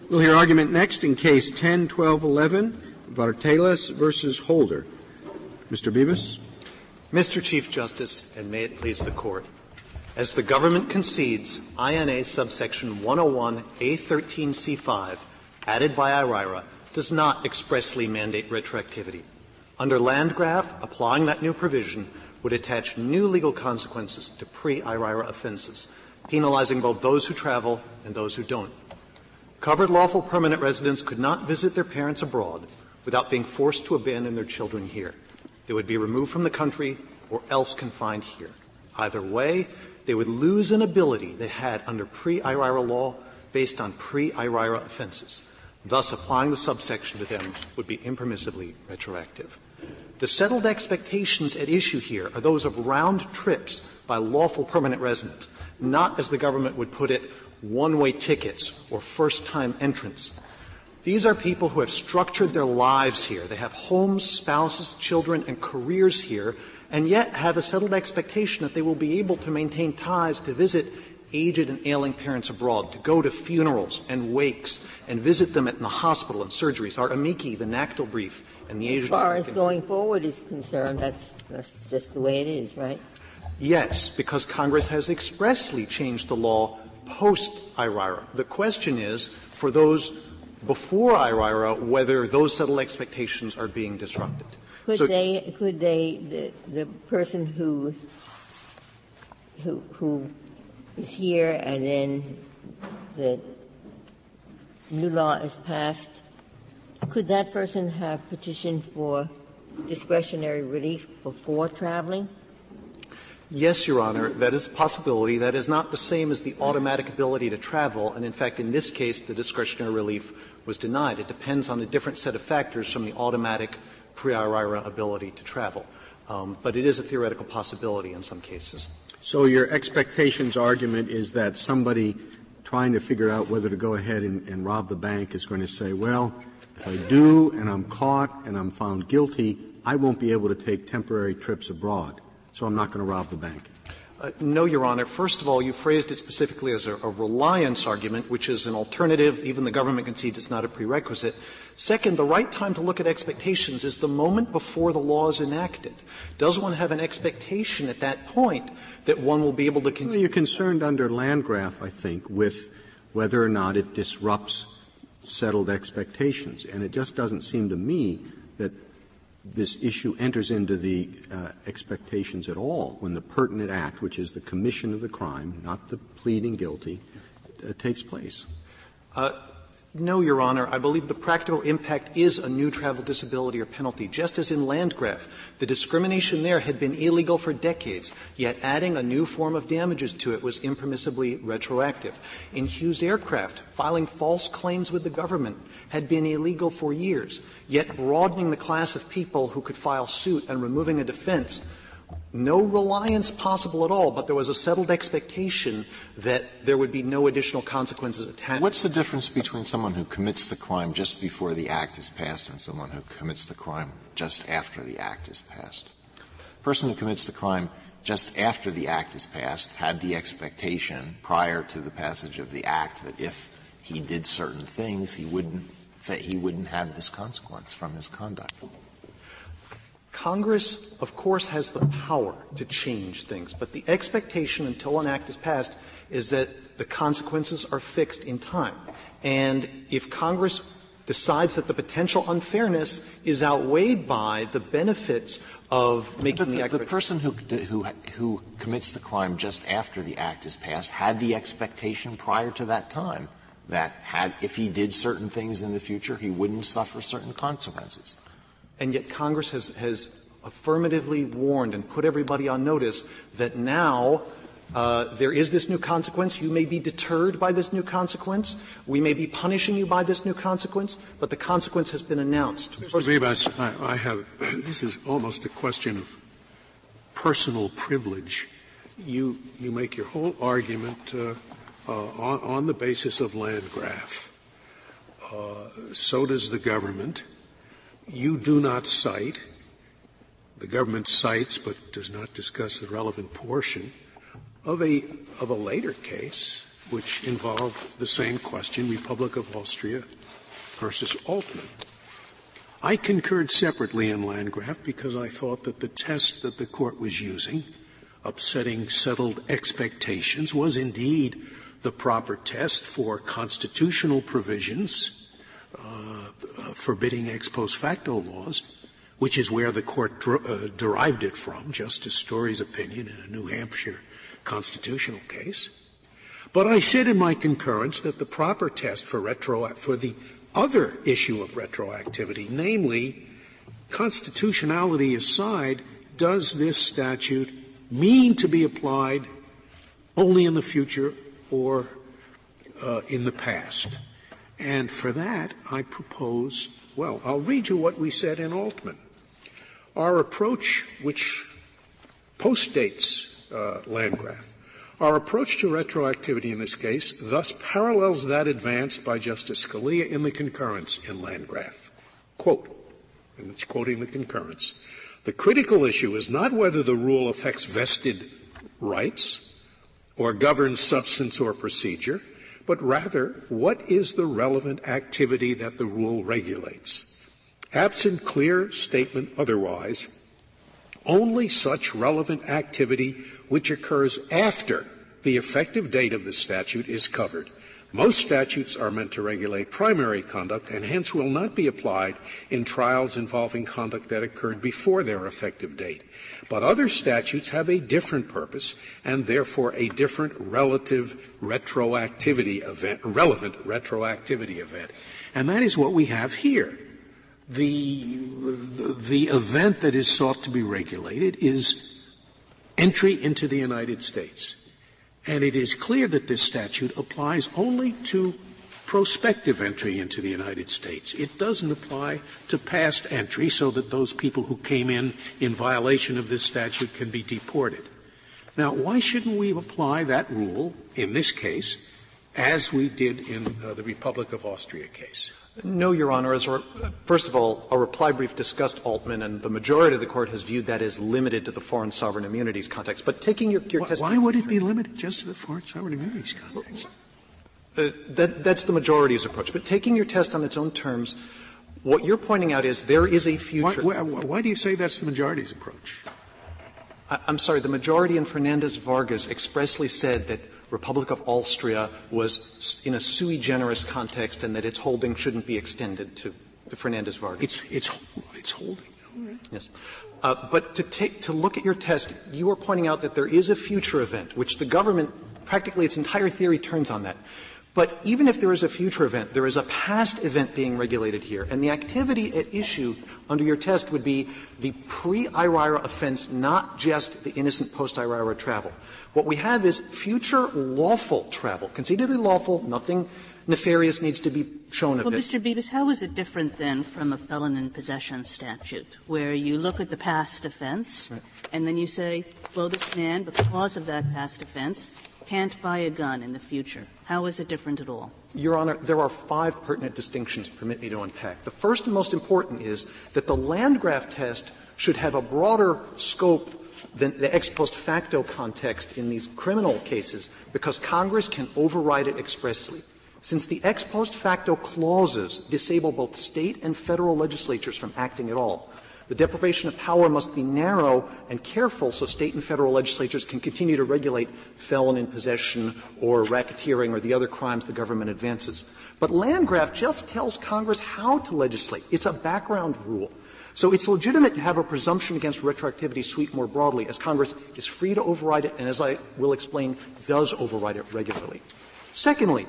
We'll hear argument next in Case 10-1211, Vartelas versus Holder. Mr. Bibas. Mr. Chief Justice, and may it please the Court, as the government concedes, INA subsection 101A13C5, added by IRIRA, does not expressly mandate retroactivity. Under Landgraf, applying that new provision would attach new legal consequences to pre-IRIRA offenses, penalizing both those who travel and those who don't. Covered lawful permanent residents could not visit their parents abroad without being forced to abandon their children here. They would be removed from the country or else confined here. Either way, they would lose an ability they had under pre-IRIRA law based on pre-IRIRA offenses. Thus, applying the subsection to them would be impermissibly retroactive. The settled expectations at issue here are those of round trips by lawful permanent residents, not, as the government would put it, one-way tickets or first-time entrants. These are people who have structured their lives here. They have homes, spouses, children, and careers here, and yet have a settled expectation that they will be able to maintain ties to visit aged and ailing parents abroad, to go to funerals and wakes and visit them in the hospital and surgeries. Our amici, the NACTL brief, and the Asian. As far as going forward is concerned, that's just the way it is, right? Yes, because Congress has expressly changed the law post-IRIRA. The question is, for those before IRIRA, whether those settled expectations are being disrupted. Could the person who is here and then the new law is passed, could that person have petitioned for discretionary relief before traveling? Yes, Your Honor, that is a possibility. That is not the same as the automatic ability to travel, and in fact, in this case, the discretionary relief was denied. It depends on a different set of factors from the automatic pre-IRIRA ability to travel. But it is a theoretical possibility in some cases. So your expectations argument is that somebody trying to figure out whether to go ahead and rob the bank is going to say, well, if I do and I'm caught and I'm found guilty, I won't be able to take temporary trips abroad, so I'm not going to rob the bank. No, Your Honor. First of all, you phrased it specifically as a reliance argument, which is an alternative. Even the government concedes it's not a prerequisite. Second, the right time to look at expectations is the moment before the law is enacted. Does one have an expectation at that point that one will be able to continue? Well, you're concerned under Landgraf, I think, with whether or not it disrupts settled expectations. And it just doesn't seem to me that this issue enters into the expectations at all when the pertinent act, which is the commission of the crime, not the pleading guilty, takes place. No, Your Honor. I believe the practical impact is a new travel disability or penalty. Just as in Landgraf, the discrimination there had been illegal for decades, yet adding a new form of damages to it was impermissibly retroactive. In Hughes Aircraft, filing false claims with the government had been illegal for years, yet broadening the class of people who could file suit and removing a defense. No reliance possible at all, but there was a settled expectation that there would be no additional consequences attached. What's the difference between someone who commits the crime just before the act is passed and someone who commits the crime just after the act is passed? The person who commits the crime just after the act is passed had the expectation prior to the passage of the act that if he did certain things, he wouldn't have this consequence from his conduct. Congress, of course, has the power to change things, but the expectation until an act is passed is that the consequences are fixed in time. And if Congress decides that the potential unfairness is outweighed by the benefits of making the act. The person who commits the crime just after the act is passed had the expectation prior to that time that if he did certain things in the future, he wouldn't suffer certain consequences. And yet Congress has affirmatively warned and put everybody on notice that now there is this new consequence. You may be deterred by this new consequence. We may be punishing you by this new consequence, but the consequence has been announced. Mr. Bibas, I have – this is almost a question of personal privilege. You make your whole argument on the basis of Landgraf. So does the government. You do not cite, the government cites but does not discuss the relevant portion of a later case, which involved the same question, Republic of Austria versus Altman. I concurred separately in Landgraf because I thought that the test that the Court was using, upsetting settled expectations, was indeed the proper test for constitutional provisions forbidding ex post facto laws, which is where the Court derived it from, Justice Story's opinion in a New Hampshire constitutional case. But I said in my concurrence that the proper test for the other issue of retroactivity, namely, constitutionality aside, does this statute mean to be applied only in the future or in the past? And for that, I proposed, well, I'll read you what we said in Altman. Our approach, which postdates Landgraf, our approach to retroactivity in this case thus parallels that advanced by Justice Scalia in the concurrence in Landgraf. Quote, and it's quoting the concurrence, "The critical issue is not whether the rule affects vested rights or governs substance or procedure, but rather what is the relevant activity that the rule regulates. Absent clear statement otherwise, only such relevant activity which occurs after the effective date of the statute is covered. Most statutes are meant to regulate primary conduct and hence will not be applied in trials involving conduct that occurred before their effective date. But other statutes have a different purpose and therefore a different relevant retroactivity event. And that is what we have here. The event that is sought to be regulated is entry into the United States. And it is clear that this statute applies only to prospective entry into the United States. It doesn't apply to past entry so that those people who came in violation of this statute can be deported. Now, why shouldn't we apply that rule in this case as we did in the Republic of Austria case? No, Your Honor. First of all, a reply brief discussed Altman, and the majority of the Court has viewed that as limited to the foreign sovereign immunities context. But taking your test— Why would it be limited just to the foreign sovereign immunities context? That's the majority's approach. But taking your test on its own terms, what you're pointing out is there is a future— Why do you say that's the majority's approach? I'm sorry. The majority in Fernandez-Vargas expressly said that Republic of Austria was in a sui generis context and that its holding shouldn't be extended to Fernandez-Vargas. It's holding. All right. Yes. But to look at your test, you are pointing out that there is a future event, which the government, practically its entire theory turns on that. But even if there is a future event, there is a past event being regulated here. And the activity at issue under your test would be the pre-IRIRA offense, not just the innocent post-IRIRA travel. What we have is future lawful travel, concededly lawful, nothing nefarious needs to be shown of it. Well, Mr. Bevis, how is it different then from a felon in possession statute, where you look at the past offense and then you say, well, this man, because of that past offense, can't buy a gun in the future? How is it different at all? Your Honor, there are 5 pertinent distinctions. Permit me to unpack. The first and most important is that the Landgraf test should have a broader scope than the ex post facto context in these criminal cases, because Congress can override it expressly. Since the ex post facto clauses disable both State and Federal legislatures from acting at all, the deprivation of power must be narrow and careful so State and Federal legislatures can continue to regulate felon in possession or racketeering or the other crimes the government advances. But Landgraf just tells Congress how to legislate. It's a background rule. So it's legitimate to have a presumption against retroactivity sweep more broadly, as Congress is free to override it and, as I will explain, does override it regularly. Secondly,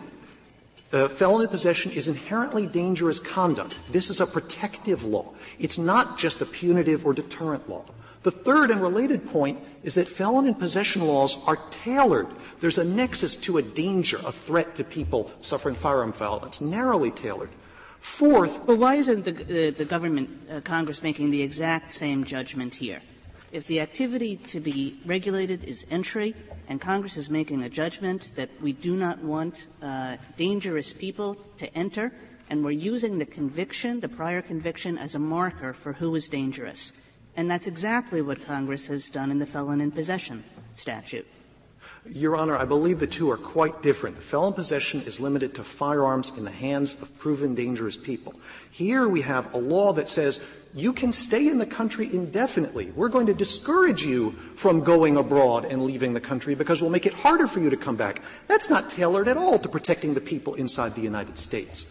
felon in possession is inherently dangerous conduct. This is a protective law. It's not just a punitive or deterrent law. The third and related point is that felon in possession laws are tailored. There's a nexus to a danger, a threat to people suffering firearm violence, narrowly tailored. Fourth, but why isn't the government, Congress, making the exact same judgment here? If the activity to be regulated is entry, and Congress is making a judgment that we do not want dangerous people to enter, and we're using the conviction, the prior conviction, as a marker for who is dangerous. And that's exactly what Congress has done in the felon in possession statute. Your Honor, I believe the two are quite different. Felon possession is limited to firearms in the hands of proven dangerous people. Here we have a law that says you can stay in the country indefinitely. We're going to discourage you from going abroad and leaving the country because we'll make it harder for you to come back. That's not tailored at all to protecting the people inside the United States.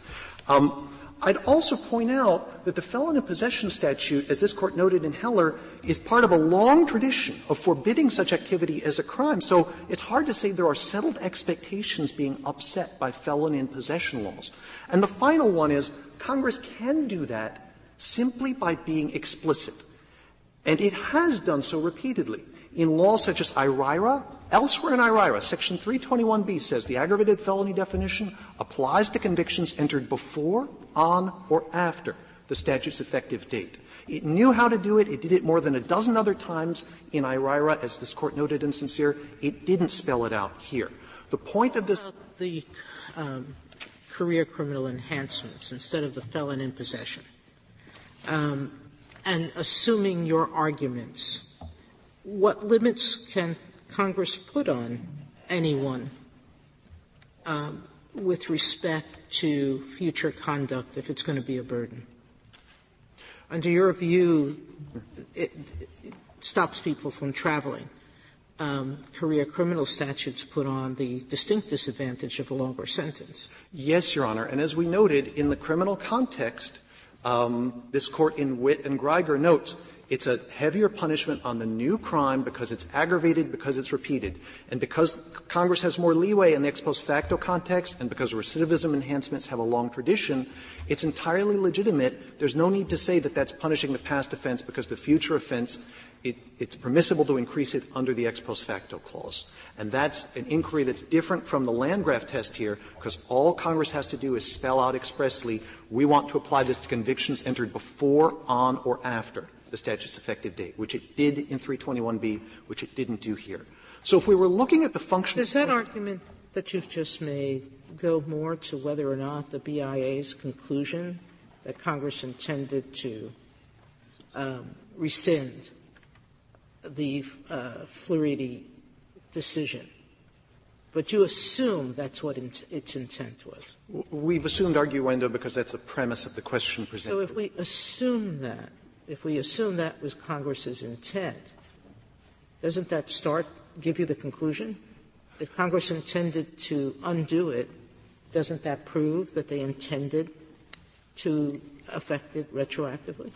I'd also point out that the felon in possession statute, as this Court noted in Heller, is part of a long tradition of forbidding such activity as a crime. So it's hard to say there are settled expectations being upset by felon in possession laws. And the final one is Congress can do that simply by being explicit. And it has done so repeatedly. In laws such as IRIRA, elsewhere in IRIRA, Section 321B says the aggravated felony definition applies to convictions entered before, on, or after the statute's effective date. It knew how to do it. It did it more than a dozen other times in IRIRA, as this Court noted in Sincere. It didn't spell it out here. The point of this — the career criminal enhancements instead of the felon in possession. And assuming your arguments, what limits can Congress put on anyone with respect to future conduct if it's going to be a burden? Under your view, it stops people from traveling. Career criminal statutes put on the distinct disadvantage of a longer sentence. Yes, Your Honor. And as we noted, in the criminal context, this Court in Witt and Greiger notes it's a heavier punishment on the new crime because it's aggravated, because it's repeated. And because Congress has more leeway in the ex post facto context and because recidivism enhancements have a long tradition, it's entirely legitimate. There's no need to say that that's punishing the past offense because the future offense, it's permissible to increase it under the ex post facto clause. And that's an inquiry that's different from the Landgraf test here because all Congress has to do is spell out expressly, we want to apply this to convictions entered before, on, or after the statute's effective date, which it did in 321B, which it didn't do here. So if we were looking at the function — Does that argument that you've just made go more to whether or not the BIA's conclusion that Congress intended to rescind the Floridi decision? But you assume that's what its intent was. We've assumed arguendo because that's the premise of the question presented. So if we assume that was Congress's intent, doesn't that give you the conclusion? If Congress intended to undo it, doesn't that prove that they intended to affect it retroactively?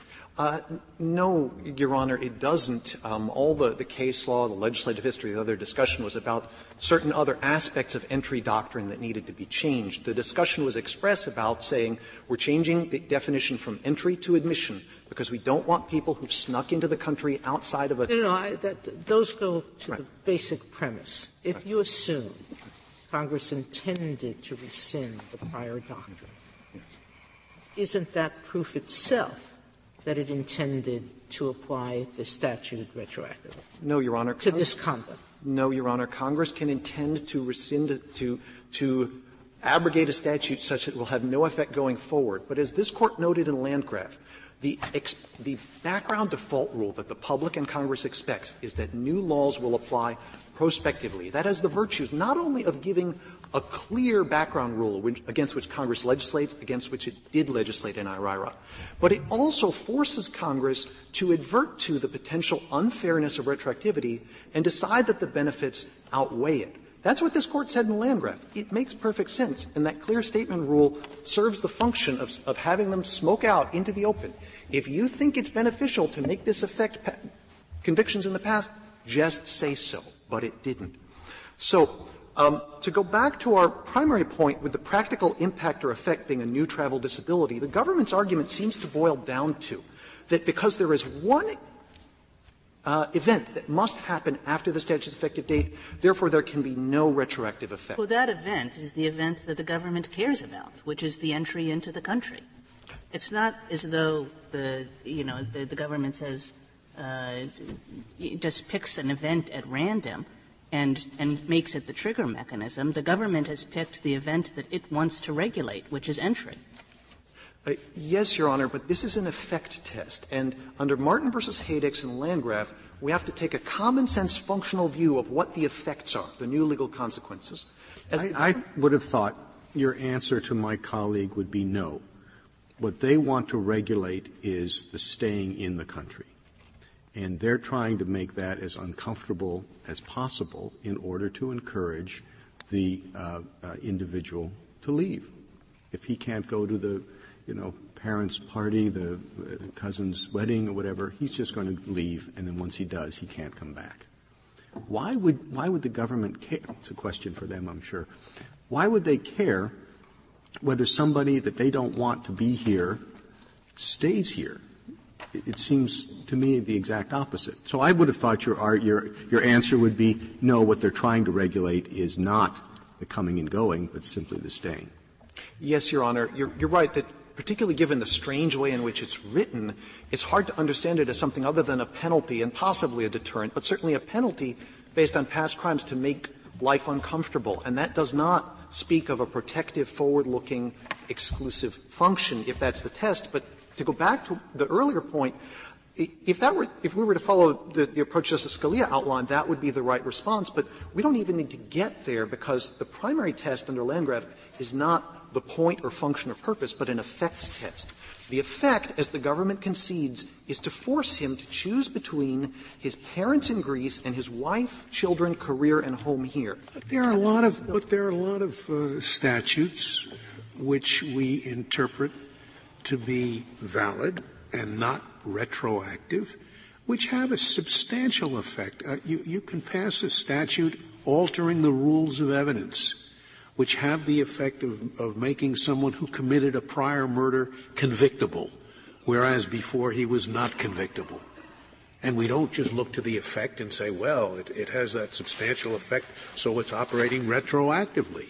No, Your Honor, it doesn't. All the case law, the legislative history, the other discussion was about certain other aspects of entry doctrine that needed to be changed. The discussion was expressed about saying we're changing the definition from entry to admission because we don't want people who've snuck into the country outside of a — those go to the basic premise. If you assume Congress intended to rescind the prior doctrine, isn't that proof itself that it intended to apply the statute retroactively? No, Your Honor. To this conduct? No, Your Honor. Congress can intend to rescind to abrogate a statute such that it will have no effect going forward. But as this Court noted in Landgraf, the background default rule that the public and Congress expects is that new laws will apply prospectively. That has the virtues not only of giving a clear background rule against which Congress legislates, against which it did legislate in IRIRA, but it also forces Congress to advert to the potential unfairness of retroactivity and decide that the benefits outweigh it. That's what this Court said in Landgraf. It makes perfect sense, and that clear statement rule serves the function of having them smoke out into the open. If you think it's beneficial to make this affect convictions in the past, just say so, but it didn't. So, to go back to our primary point with the practical impact or effect being a new travel disability, the government's argument seems to boil down to that because there is one event that must happen after the statute's effective date, therefore there can be no retroactive effect. Well, that event is the event that the government cares about, which is the entry into the country. It's not as though the government says just picks an event at random and makes it the trigger mechanism. The government has picked the event that it wants to regulate, which is entry. Yes, Your Honor, but this is an effect test. And under Martin v. Haydex and Landgraf, we have to take a common-sense functional view of what the effects are, the new legal consequences. I would have thought your answer to my colleague would be no. What they want to regulate is the staying in the country. And they're trying to make that as uncomfortable as possible in order to encourage the individual to leave. If he can't go to the, parents' party, the cousin's wedding or whatever, he's just going to leave, and then once he does, he can't come back. Why would the government care? It's a question for them, I'm sure. Why would they care whether somebody that they don't want to be here stays here? It seems to me the exact opposite. So I would have thought your answer would be no, what they're trying to regulate is not the coming and going, but simply the staying. Yes, Your Honor. You're right that particularly given the strange way in which it's written, it's hard to understand it as something other than a penalty and possibly a deterrent, but certainly a penalty based on past crimes to make life uncomfortable. And that does not speak of a protective, forward-looking, exclusive function, if that's the test. But to go back to the earlier point, if we were to follow the approach Justice Scalia outlined, that would be the right response. But we don't even need to get there because the primary test under Landgraf is not the point or function or purpose, but an effects test. The effect, as the government concedes, is to force him to choose between his parents in Greece and his wife, children, career, and home here. But there are a lot of statutes which we interpret to be valid and not retroactive, which have a substantial effect. You can pass a statute altering the rules of evidence, which have the effect of making someone who committed a prior murder convictable, whereas before he was not convictable. And we don't just look to the effect and say, well, it has that substantial effect, so it's operating retroactively.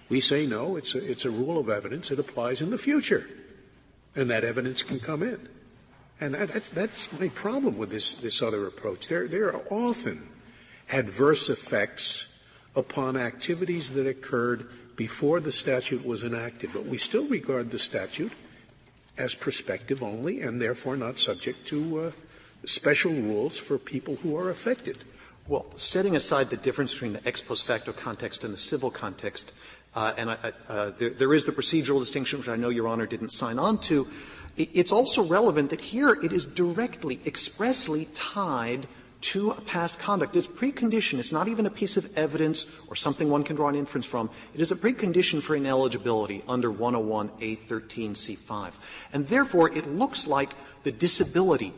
We say, no, it's a rule of evidence. It applies in the future. And that evidence can come in. And that's my problem with this other approach. There are often adverse effects upon activities that occurred before the statute was enacted, but we still regard the statute as prospective only and therefore not subject to special rules for people who are affected. Well, setting aside the difference between the ex post facto context and the civil context, and there is the procedural distinction, which I know Your Honor didn't sign on to, it's also relevant that here it is directly, expressly tied to a past conduct. It's precondition. It's not even a piece of evidence or something one can draw an inference from. It is a precondition for ineligibility under 101A13C5. And therefore, it looks like the disability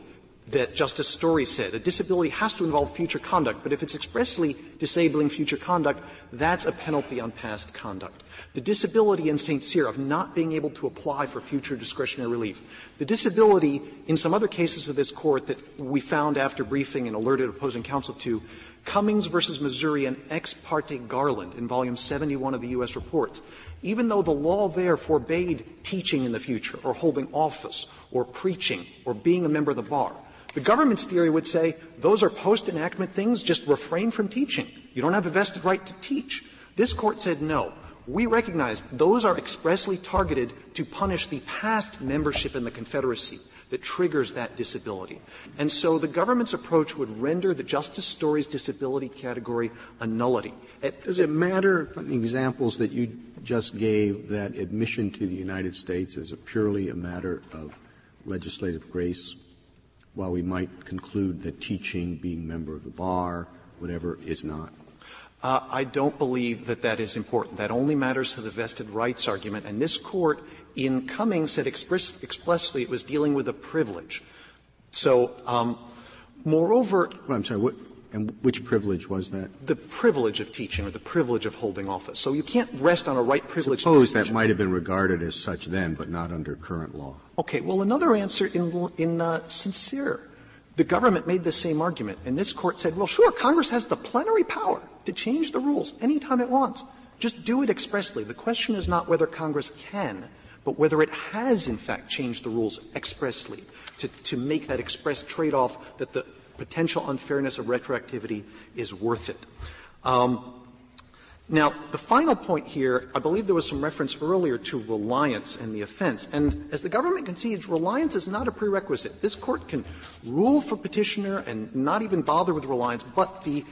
that Justice Story said. A disability has to involve future conduct, but if it's expressly disabling future conduct, that's a penalty on past conduct. The disability in St. Cyr of not being able to apply for future discretionary relief. The disability in some other cases of this Court that we found after briefing and alerted opposing counsel to, Cummings versus Missouri and Ex parte Garland in volume 71 of the U.S. reports. Even though the law there forbade teaching in the future or holding office or preaching or being a member of the bar, the government's theory would say those are post-enactment things, just refrain from teaching. You don't have a vested right to teach. This Court said no. We recognize those are expressly targeted to punish the past membership in the Confederacy that triggers that disability. And so the government's approach would render the Justice Story's disability category a nullity. Does it matter, from the examples that you just gave, that admission to the United States is purely a matter of legislative grace, while we might conclude that teaching, being a member of the bar, whatever, is not? I don't believe that that is important. That only matters to the vested rights argument. And this Court in Cummings said expressly it was dealing with a privilege. So, moreover — Well, I'm sorry, and which privilege was that? The privilege of teaching or the privilege of holding office. So you can't rest on a right privilege. Suppose that might have been regarded as such then, but not under current law. Okay. Well, another answer in Sincere. The government made the same argument, and this Court said, well, sure, Congress has the plenary power to change the rules any time it wants. Just do it expressly. The question is not whether Congress can, but whether it has, in fact, changed the rules expressly to make that express trade-off that the potential unfairness of retroactivity is worth it. Now, the final point here, I believe there was some reference earlier to reliance and the offense. And as the government concedes, reliance is not a prerequisite. This Court can rule for Petitioner and not even bother with reliance, but the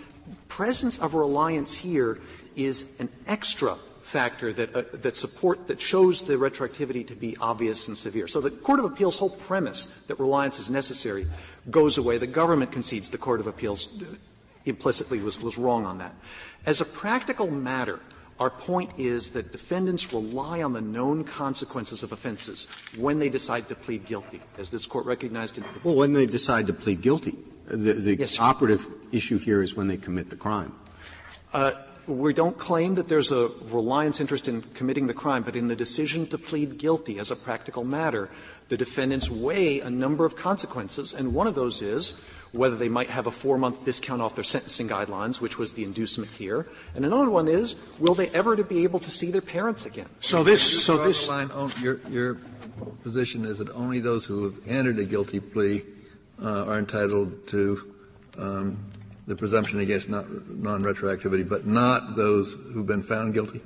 presence of reliance here is an extra factor that shows the retroactivity to be obvious and severe. So the Court of Appeals' whole premise that reliance is necessary goes away. The government concedes the Court of Appeals implicitly was wrong on that. As a practical matter, our point is that defendants rely on the known consequences of offenses when they decide to plead guilty, as this Court recognized in Well, when they decide to plead guilty. The Yes, operative issue here is when they commit the crime. We don't claim that there's a reliance interest in committing the crime, but in the decision to plead guilty as a practical matter, the defendants weigh a number of consequences, and one of those is whether they might have a 4-month discount off their sentencing guidelines, which was the inducement here, and another one is, will they ever be able to see their parents again? Your position is that only those who have entered a guilty plea are entitled to the presumption against non-retroactivity, but not those who've been found guilty?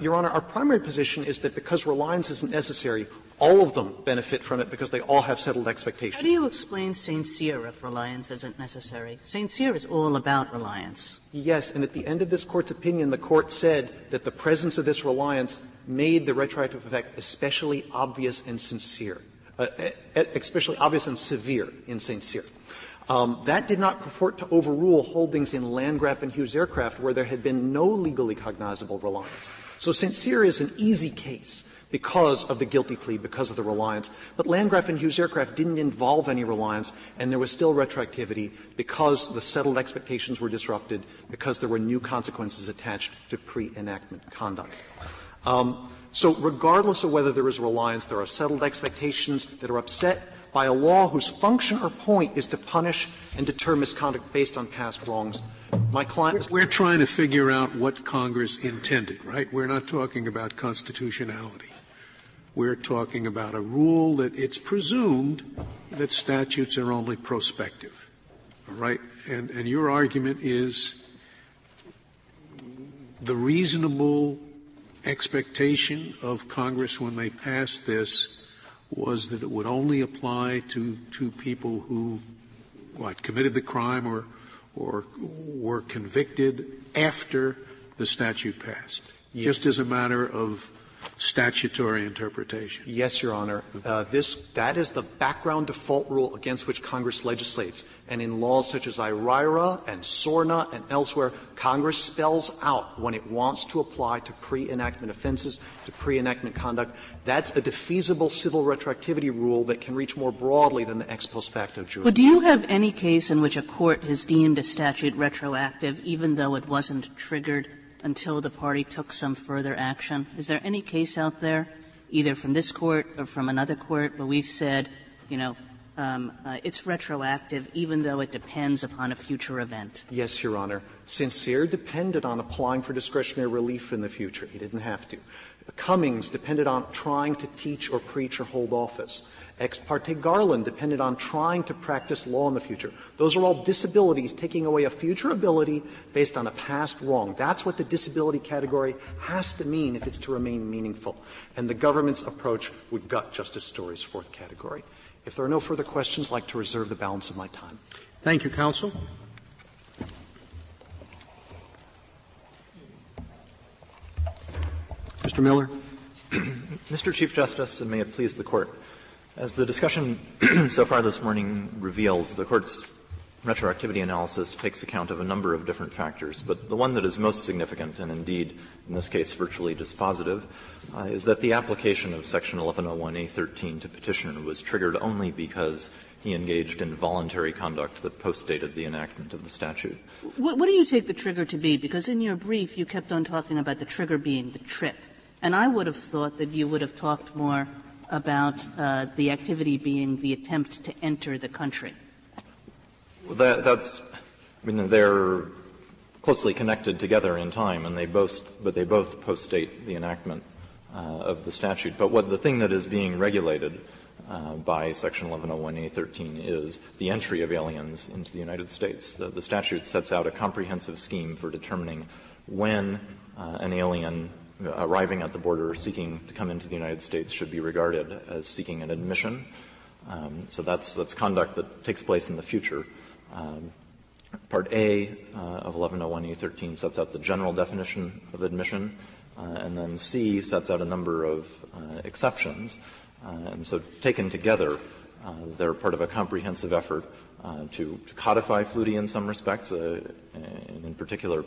Your Honor, our primary position is that because reliance isn't necessary, all of them benefit from it because they all have settled expectations. How do you explain St. Cyr if reliance isn't necessary? St. Cyr is all about reliance. Yes, and at the end of this Court's opinion, the Court said that the presence of this reliance made the retroactive effect especially obvious and sincere, especially obvious and severe in St. Cyr. That did not purport to overrule holdings in Landgraf and Hughes Aircraft where there had been no legally cognizable reliance. So St. Cyr is an easy case because of the guilty plea, because of the reliance. But Landgraf and Hughes Aircraft didn't involve any reliance, and there was still retroactivity because the settled expectations were disrupted, because there were new consequences attached to pre-enactment conduct. So regardless of whether there is reliance, there are settled expectations that are upset by a law whose function or point is to punish and deter misconduct based on past wrongs. My client We're trying to figure out what Congress intended, right? We're not talking about constitutionality. We're talking about a rule that it's presumed that statutes are only prospective, all right? And your argument is the reasonable expectation of Congress when they passed this was that it would only apply to people who, committed the crime or were convicted after the statute passed, just as a matter of statutory interpretation. Yes, Your Honor. That is the background default rule against which Congress legislates. And in laws such as IRIRA and SORNA and elsewhere, Congress spells out when it wants to apply to pre-enactment offenses, to pre-enactment conduct. That's a defeasible civil retroactivity rule that can reach more broadly than the ex post facto jurisdiction. Well, do you have any case in which a court has deemed a statute retroactive even though it wasn't triggered until the party took some further action? Is there any case out there, either from this Court or from another court, where we've said, it's retroactive even though it depends upon a future event? Yes, Your Honor. St. Cyr depended on applying for discretionary relief in the future. He didn't have to. Cummings depended on trying to teach or preach or hold office. Ex parte Garland depended on trying to practice law in the future. Those are all disabilities taking away a future ability based on a past wrong. That's what the disability category has to mean if it's to remain meaningful. And the government's approach would gut Justice Story's fourth category. If there are no further questions, I'd like to reserve the balance of my time. Thank you, counsel. Mr. Miller. Mr. Chief Justice, and may it please the Court. As the discussion so far this morning reveals, the Court's retroactivity analysis takes account of a number of different factors, but the one that is most significant, and indeed in this case virtually dispositive, is that the application of Section 1101A13 to Petitioner was triggered only because he engaged in voluntary conduct that postdated the enactment of the statute. What do you take the trigger to be? Because in your brief you kept on talking about the trigger being the trip. And I would have thought that you would have talked more about the activity being the attempt to enter the country. Well, they're closely connected together in time, and they both postdate the enactment of the statute. But the thing that is being regulated by Section 1101A13 is the entry of aliens into the United States. The statute sets out a comprehensive scheme for determining when an alien arriving at the border seeking to come into the United States should be regarded as seeking an admission. So that's conduct that takes place in the future. Part A of 1101E13 sets out the general definition of admission, and then C sets out a number of exceptions. And so taken together, they're part of a comprehensive effort to codify fluity in some respects, and in particular,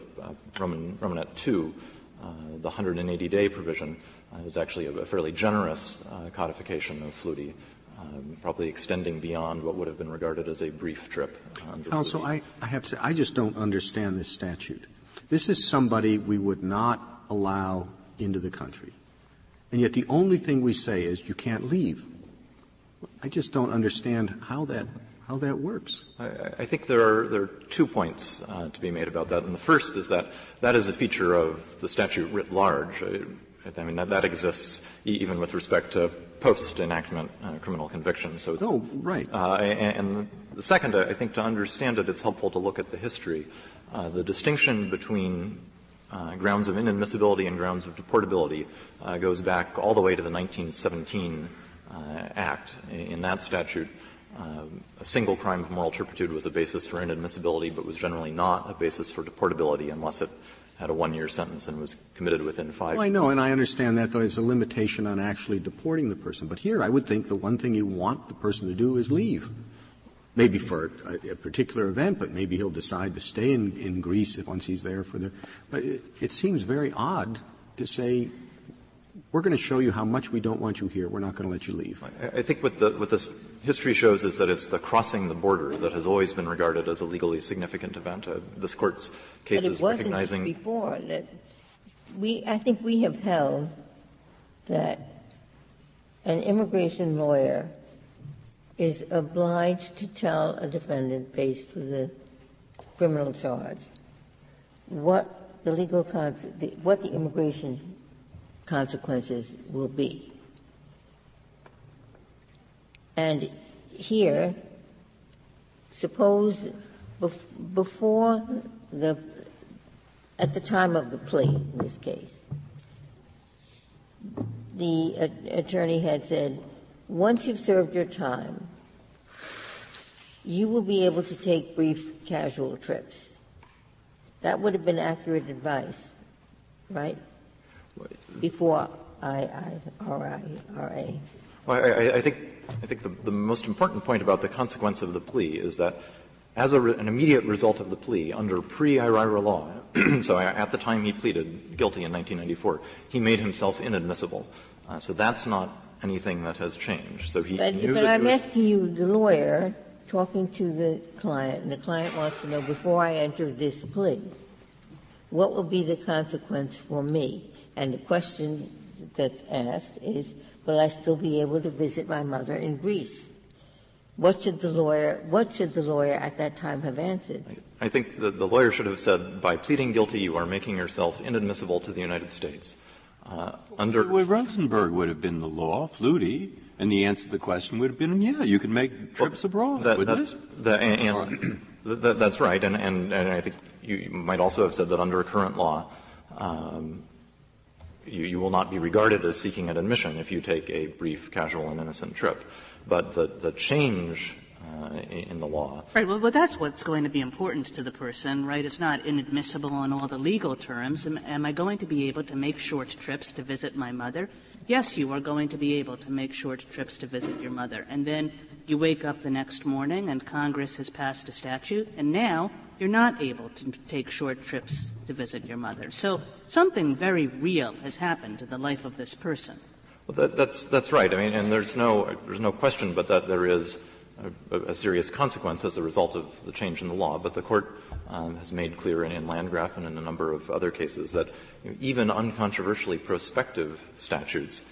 Romanet 2, the 180-day provision is actually a fairly generous codification of fluity, probably extending beyond what would have been regarded as a brief trip. Counsel, I have to say, I just don't understand this statute. This is somebody we would not allow into the country. And yet the only thing we say is you can't leave. I just don't understand how that works. I think there are 2 points to be made about that. And the first is that is a feature of the statute writ large. I mean, that exists even with respect to post-enactment criminal convictions. So it's, right. And the second, I think to understand it, it's helpful to look at the history. The distinction between grounds of inadmissibility and grounds of deportability goes back all the way to the 1917 Act. In that statute, a single crime of moral turpitude was a basis for inadmissibility, but was generally not a basis for deportability unless it had a 1-year sentence and was committed within 5 years. Well, I know, and I understand that there's a limitation on actually deporting the person. But here I would think the one thing you want the person to do is leave. Maybe for a particular event, but maybe he'll decide to stay in Greece once he's there for the — but it seems very odd to say, we're going to show you how much we don't want you here. We're not going to let you leave. I think what this history shows is that it's the crossing the border that has always been regarded as a legally significant event. This Court's cases recognizing — But it wasn't before. That I think we have held that an immigration lawyer is obliged to tell a defendant faced with a criminal charge what the legal what the immigration consequences will be. And here, suppose before at the time of the plea in this case, the attorney had said, once you've served your time, you will be able to take brief casual trips. That would have been accurate advice, right? Before IRA. Well, I think the most important point about the consequence of the plea is that as an immediate result of the plea under pre-IRA law, so at the time he pleaded guilty in 1994, he made himself inadmissible. So that's not anything that has changed. So he knew but that I'm asking you, the lawyer, talking to the client, and the client wants to know, before I enter this plea, what will be the consequence for me? And the question that's asked is, will I still be able to visit my mother in Greece? What should the lawyer at that time have answered? I think the lawyer should have said, by pleading guilty, you are making yourself inadmissible to the United States. Well, Rosenberg would have been the law, Flutie, and the answer to the question would have been, yeah, you can make trips abroad, wouldn't it? That's right, and I think you might also have said that under current law, you will not be regarded as seeking an admission if you take a brief, casual, and innocent trip. But the change in the law. Right. Well, that's what's going to be important to the person, right? It's not inadmissible on all the legal terms. Am I going to be able to make short trips to visit my mother? Yes, you are going to be able to make short trips to visit your mother. And then you wake up the next morning and Congress has passed a statute, and now you're not able to take short trips to visit your mother. So something very real has happened to the life of this person. Well, that's right. I mean, and there's no question but that there is a serious consequence as a result of the change in the law. But the Court has made clear in Landgraf and in a number of other cases that even uncontroversially prospective statutes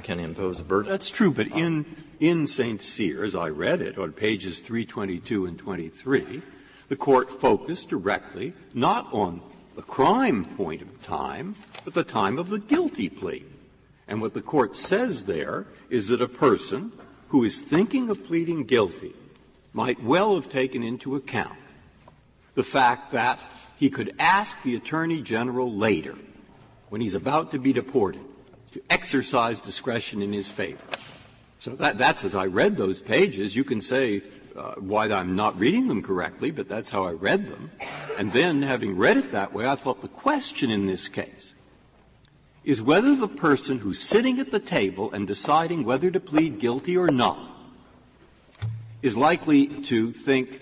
can impose a burden. That's true, but in St. Cyr, as I read it on pages 322 and 23, the Court focused directly not on the crime point of time, but the time of the guilty plea. And what the Court says there is that a person who is thinking of pleading guilty might well have taken into account the fact that he could ask the Attorney General later, when he's about to be deported, to exercise discretion in his favor. So that's as I read those pages. You can say why I'm not reading them correctly, but that's how I read them. And then, having read it that way, I thought the question in this case is whether the person who's sitting at the table and deciding whether to plead guilty or not is likely to think,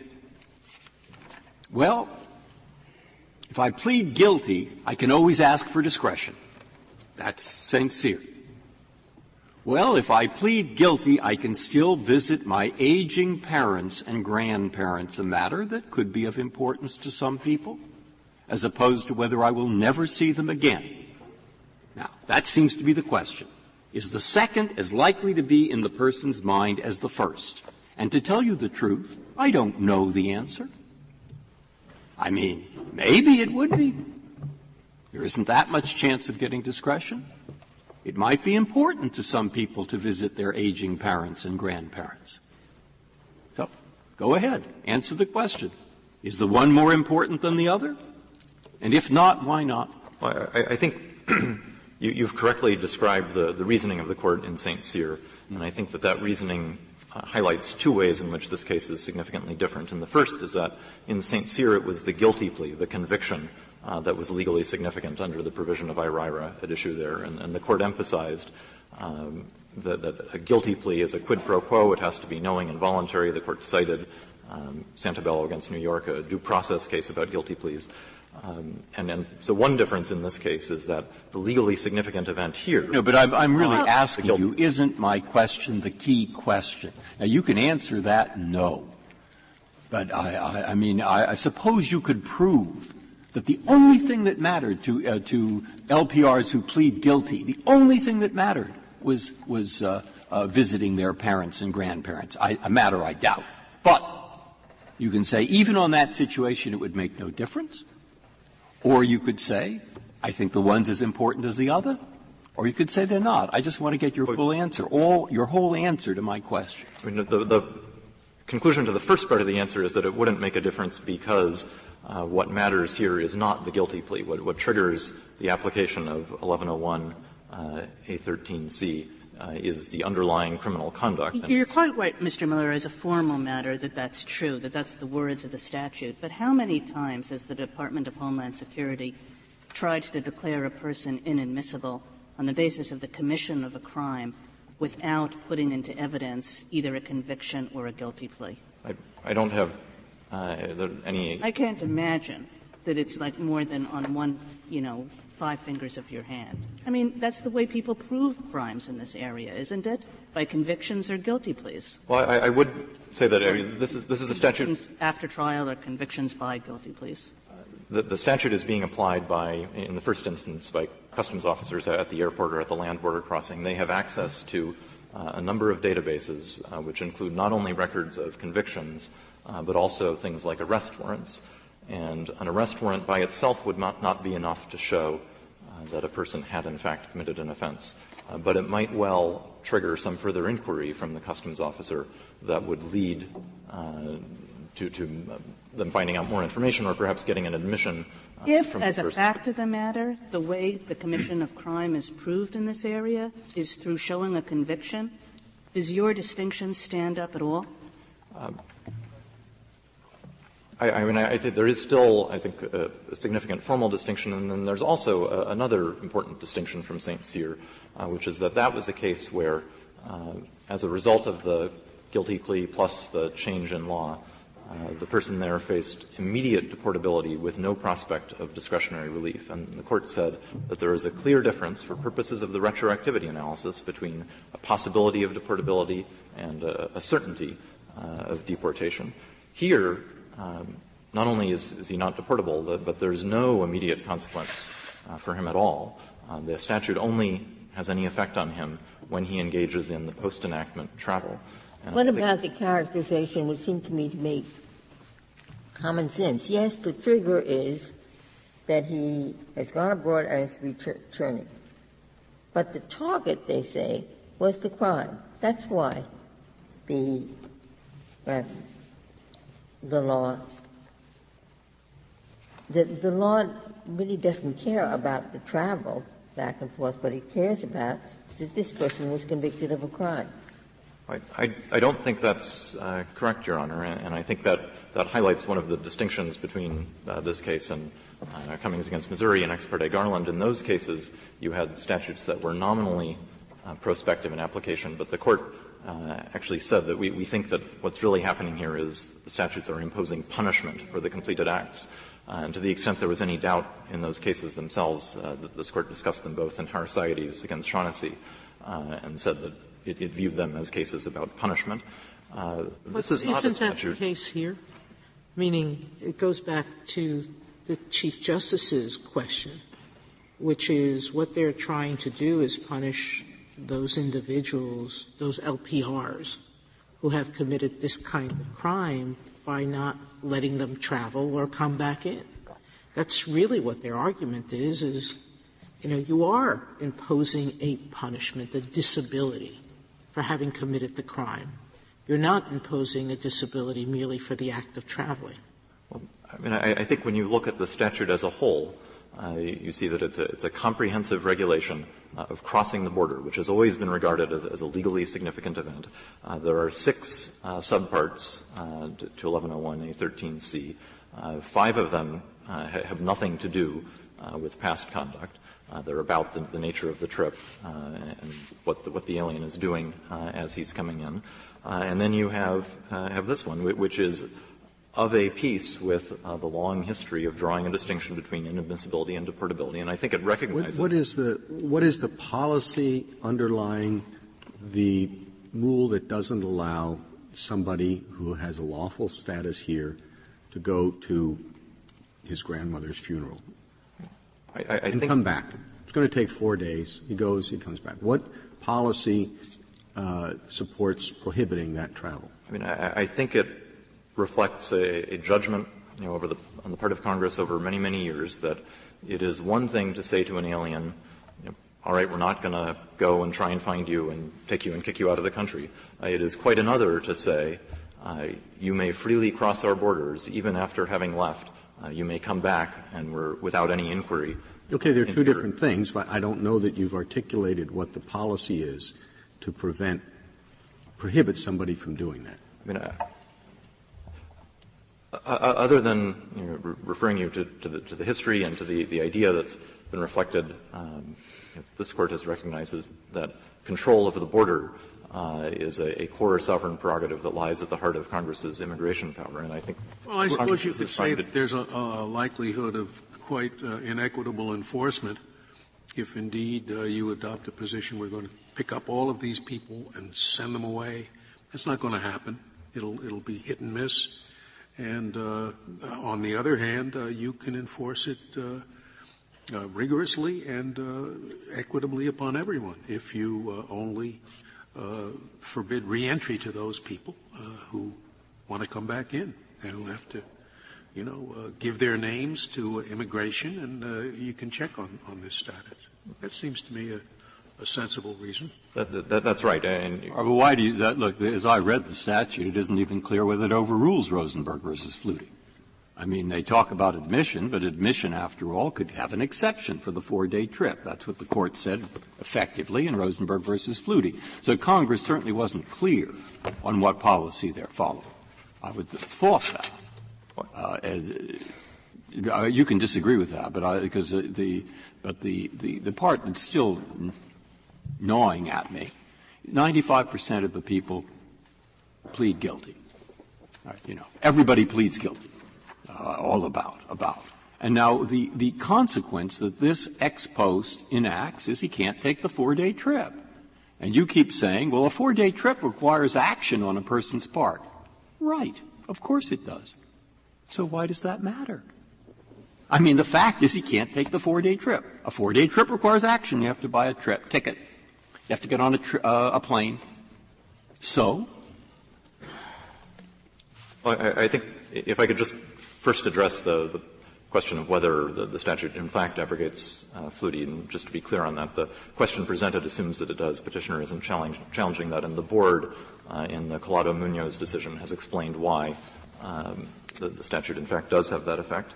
well, if I plead guilty, I can always ask for discretion. That's St. Cyr. Well, if I plead guilty, I can still visit my aging parents and grandparents, a matter that could be of importance to some people, as opposed to whether I will never see them again. Now, that seems to be the question. Is the second as likely to be in the person's mind as the first? And to tell you the truth, I don't know the answer. I mean, maybe it would be. There isn't that much chance of getting discretion. It might be important to some people to visit their aging parents and grandparents. So, go ahead. Answer the question. Is the one more important than the other? And if not, why not? Well, I think you've correctly described the reasoning of the Court in St. Cyr, and I think that reasoning highlights two ways in which this case is significantly different. And the first is that in St. Cyr it was the guilty plea, the conviction, that was legally significant under the provision of IRIRA at issue there. And the Court emphasized that a guilty plea is a quid pro quo. It has to be knowing and voluntary. The Court cited Santabello against New York, a due process case about guilty pleas. And so one difference in this case is that the legally significant event here. No, but I'm really asking you, isn't my question the key question? Now, you can answer that no. But I mean, I suppose you could prove that the only thing that mattered to LPRs who plead guilty, the only thing that mattered was visiting their parents and grandparents. A matter I doubt. But you can say even on that situation it would make no difference. Or you could say, I think the one's as important as the other. Or you could say they're not. I just want to get your full answer, your whole answer to my question. I mean, the conclusion to the first part of the answer is that it wouldn't make a difference because what matters here is not the guilty plea. What triggers the application of 1101 A13C is the underlying criminal conduct. You're quite right, Mr. Miller, as a formal matter that that's true, that that's the words of the statute. But how many times has the Department of Homeland Security tried to declare a person inadmissible on the basis of the commission of a crime without putting into evidence either a conviction or a guilty plea? I don't have any. I can't imagine that it's like more than on one, 5 fingers of your hand. I mean, that's the way people prove crimes in this area, isn't it? By convictions or guilty pleas. Well, I would say that this is a statute after trial or convictions by guilty pleas. The statute is being applied in the first instance, by customs officers at the airport or at the land border crossing. They have access to a number of databases, which include not only records of convictions, but also things like arrest warrants. And an arrest warrant by itself would not be enough to show that a person had in fact committed an offense. But it might well trigger some further inquiry from the customs officer that would lead to them finding out more information or perhaps getting an admission if, from as the a person. fact of the matter, the way the commission of crime is proved in this area is through showing a conviction, does your distinction stand up at all? I think there is still, a significant formal distinction, and then there's also another important distinction from St. Cyr, which is that was a case where, as a result of the guilty plea plus the change in law, the person there faced immediate deportability with no prospect of discretionary relief. And the Court said that there is a clear difference for purposes of the retroactivity analysis between a possibility of deportability and a certainty of deportation. Here, not only is he not deportable, but there's no immediate consequence for him at all. The statute only has any effect on him when he engages in the post-enactment travel. And what about the characterization would seem to me to make common sense? Yes, the trigger is that he has gone abroad and is returning. But the target, they say, was the crime. That's why the law. The law really doesn't care about the travel back and forth. What it cares about is that this person was convicted of a crime. I don't think that's correct, Your Honor, and I think that highlights one of the distinctions between this case and Cummings against Missouri and Ex parte Garland. In those cases, you had statutes that were nominally prospective in application, but the Court actually said that we think that what's really happening here is the statutes are imposing punishment for the completed acts. And to the extent there was any doubt in those cases themselves, this Court discussed them both in Harcides against Shaughnessy and said that it viewed them as cases about punishment. This is not a statute. Isn't that the case here? Meaning it goes back to the Chief Justice's question, which is what they're trying to do is punish those individuals, those LPRs, who have committed this kind of crime by not letting them travel or come back in. That's really what their argument is, you are imposing a punishment, a disability for having committed the crime. You're not imposing a disability merely for the act of traveling. Well, I think when you look at the statute as a whole, you see that it's a comprehensive regulation of crossing the border, which has always been regarded as a legally significant event. There are 6 subparts to 1101A13C. 5 of them have nothing to do with past conduct. They're about the nature of the trip and what the alien is doing as he's coming in. And then you have this one, which is of a piece with the long history of drawing a distinction between inadmissibility and deportability, and I think it recognizes what is the policy underlying the rule that doesn't allow somebody who has a lawful status here to go to his grandmother's funeral and come back? It's going to take 4 days. He goes, he comes back. What policy supports prohibiting that travel? I think it reflects a judgment, on the part of Congress over many, many years that it is one thing to say to an alien, all right, we're not going to go and try and find you and take you and kick you out of the country. It is quite another to say, you may freely cross our borders even after having left. You may come back and we're without any inquiry. Okay, there are two different things, but I don't know that you've articulated what the policy is to prohibit somebody from doing that. Other than referring you to the history and to the idea that's been reflected, this Court has recognized that control over the border is a core sovereign prerogative that lies at the heart of Congress's immigration power, and I think. Well, I suppose you could say that there's a likelihood of quite inequitable enforcement if indeed you adopt a position we're going to pick up all of these people and send them away. That's not going to happen. It'll be hit and miss. And on the other hand, you can enforce it rigorously and equitably upon everyone if you only forbid reentry to those people who want to come back in and who have to, give their names to immigration, and you can check on this status. That seems to me a sensible reason. That's right. And why do you look? As I read the statute, it isn't even clear whether it overrules Rosenberg versus Flutie. I mean, they talk about admission, but admission, after all, could have an exception for the 4-day trip. That's what the Court said effectively in Rosenberg versus Flutie. So Congress certainly wasn't clear on what policy they're following. I would have thought that. You can disagree with that, but because the part that's still gnawing at me, 95% of the people plead guilty. Everybody pleads guilty. All about. And now the consequence that this ex post enacts is he can't take the 4-day trip. And you keep saying, well, a 4-day trip requires action on a person's part. Right. Of course it does. So why does that matter? I mean, the fact is he can't take the 4-day trip. A 4-day trip requires action. You have to buy a ticket. You have to get on a plane. So? Well, I think if I could just first address the question of whether the statute in fact abrogates Flutie. And just to be clear on that, the question presented assumes that it does. Petitioner isn't challenging that, and the board in the Collado-Munoz decision has explained why the statute in fact does have that effect.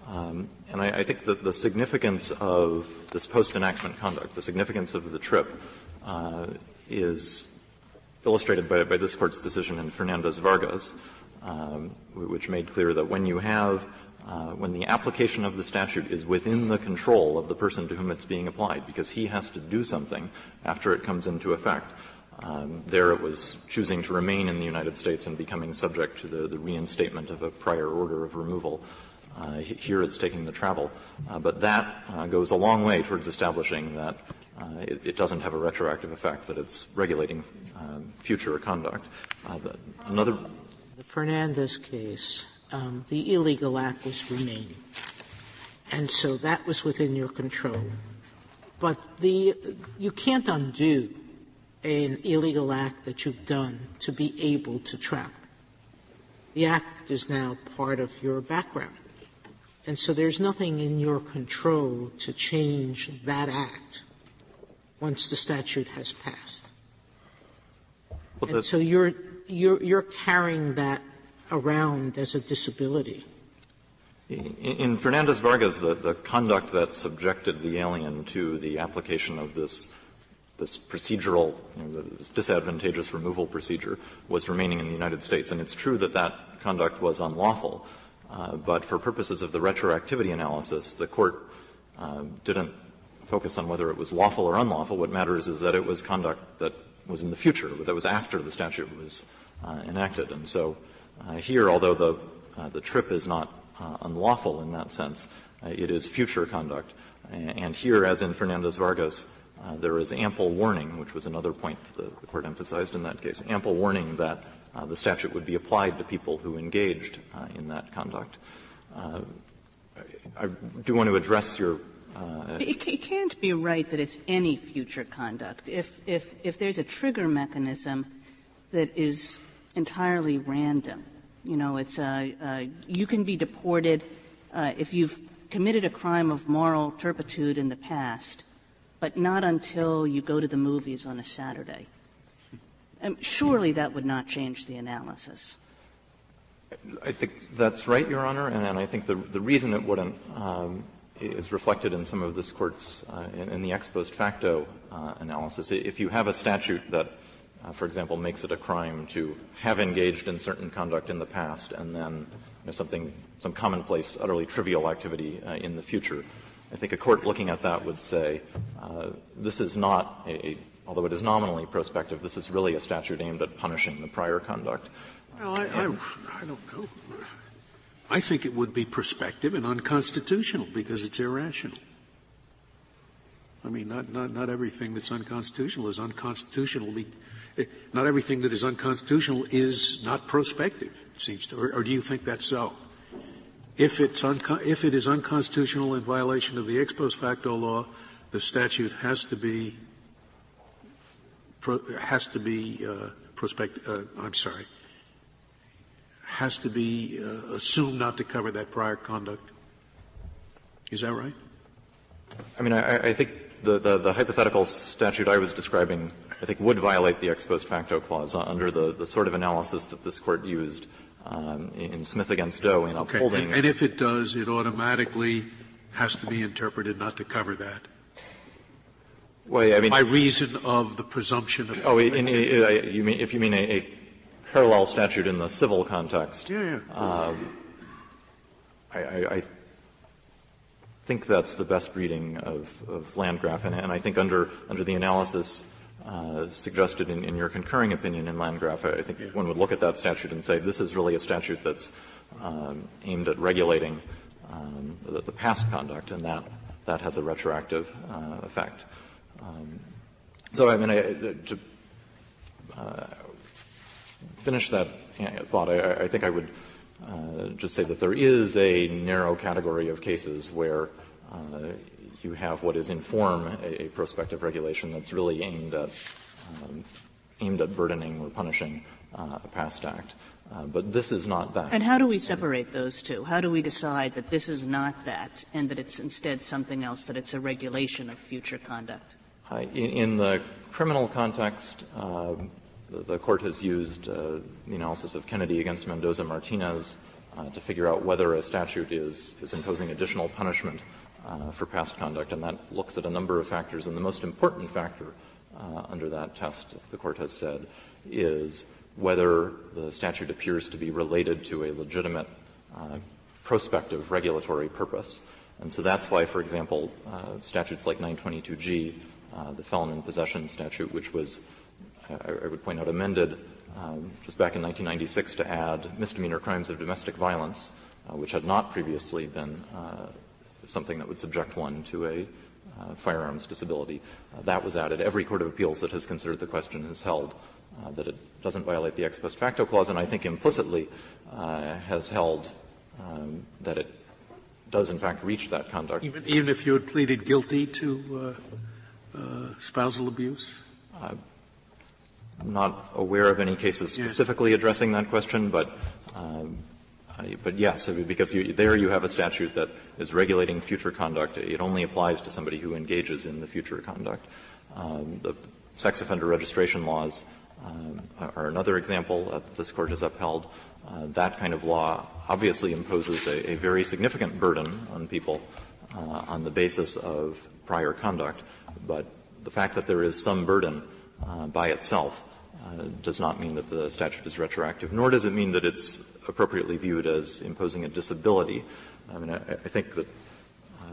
And I think that the significance of this post-enactment conduct, the significance of the trip, is illustrated by this Court's decision in Fernandez-Vargas, which made clear that when you have when the application of the statute is within the control of the person to whom it's being applied, because he has to do something after it comes into effect. There it was choosing to remain in the United States and becoming subject to the reinstatement of a prior order of removal. Here it's taking the travel. But that goes a long way towards establishing that it doesn't have a retroactive effect, that it's regulating future conduct. The Fernandez case, the illegal act was remaining, and so that was within your control. But you can't undo an illegal act that you've done to be able to travel. The act is now part of your background. And so there's nothing in your control to change that act once the statute has passed. And so you're carrying that around as a disability. In Fernandez-Vargas, the conduct that subjected the alien to the application of this procedural, this disadvantageous removal procedure was remaining in the United States. And it's true that that conduct was unlawful. But for purposes of the retroactivity analysis, the Court didn't focus on whether it was lawful or unlawful. What matters is that it was conduct that was in the future, that was after the statute was enacted. And so here, although the trip is not unlawful in that sense, it is future conduct. And here, as in Fernandez-Vargas, there is ample warning, which was another point that the Court emphasized in that case, ample warning that the statute would be applied to people who engaged in that conduct. I do want to address your It can't be right that it's any future conduct. If there's a trigger mechanism that is entirely random, it's you can be deported if you've committed a crime of moral turpitude in the past, but not until you go to the movies on a Saturday. Surely that would not change the analysis. I think that's right, Your Honor, and I think the reason it wouldn't is reflected in some of this Court's, in the ex post facto analysis. If you have a statute that, for example, makes it a crime to have engaged in certain conduct in the past and then some commonplace, utterly trivial activity in the future, I think a court looking at that would say, this is not although it is nominally prospective, this is really a statute aimed at punishing the prior conduct. Well, I don't know. I think it would be prospective and unconstitutional because it's irrational. I mean, not everything that's unconstitutional is unconstitutional. Not everything that is unconstitutional is not prospective, it seems to. Or do you think that's so? If it is unconstitutional in violation of the ex post facto law, the statute has to be assumed not to cover that prior conduct. Is that right? I mean, I think the hypothetical statute I was describing, I think, would violate the ex post facto clause under the sort of analysis that this Court used in Smith against Doe in upholding. And if it does, it automatically has to be interpreted not to cover that. Well, I mean, by reason of the presumption of. If you mean a parallel statute in the civil context. Yeah. I think that's the best reading of Landgraf, and I think under the analysis suggested in your concurring opinion in Landgraf, I think one would look at that statute and say this is really a statute that's aimed at regulating the past conduct, and that has a retroactive effect. So, I mean, to finish that thought, I think I would just say that there is a narrow category of cases where you have what is in form a prospective regulation that's really aimed at burdening or punishing a past act. But this is not that. And how do we separate those two? How do we decide that this is not that and that it's instead something else, that it's a regulation of future conduct? In the criminal context, the Court has used the analysis of Kennedy against Mendoza-Martinez to figure out whether a statute is imposing additional punishment for past conduct, and that looks at a number of factors. And the most important factor under that test, the Court has said, is whether the statute appears to be related to a legitimate prospective regulatory purpose. And so that's why, for example, statutes like 922G, the felon in possession statute, which was, I would point out, amended just back in 1996 to add misdemeanor crimes of domestic violence, which had not previously been something that would subject one to a firearms disability. That was added. Every court of appeals that has considered the question has held that it doesn't violate the ex post facto clause, and I think implicitly has held that it does in fact reach that conduct. Even if you had pleaded guilty to spousal abuse? I'm not aware of any cases specifically addressing that question, but yes, because there you have a statute that is regulating future conduct. It only applies to somebody who engages in the future conduct. The sex offender registration laws are another example that this Court has upheld. That kind of law obviously imposes a very significant burden on people on the basis of prior conduct, but the fact that there is some burden by itself does not mean that the statute is retroactive, nor does it mean that it's appropriately viewed as imposing a disability. I mean, I think that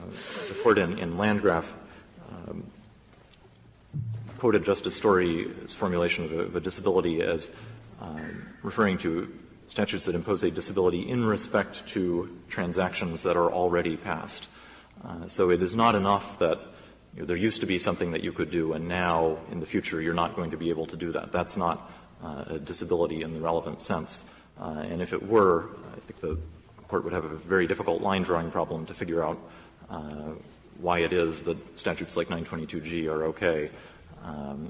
the Court in Landgraf quoted Justice Story's formulation of a disability as referring to statutes that impose a disability in respect to transactions that are already passed. So it is not enough that there used to be something that you could do, and now in the future you're not going to be able to do that. That's not a disability in the relevant sense. And if it were, I think the Court would have a very difficult line-drawing problem to figure out why it is that statutes like 922G are okay,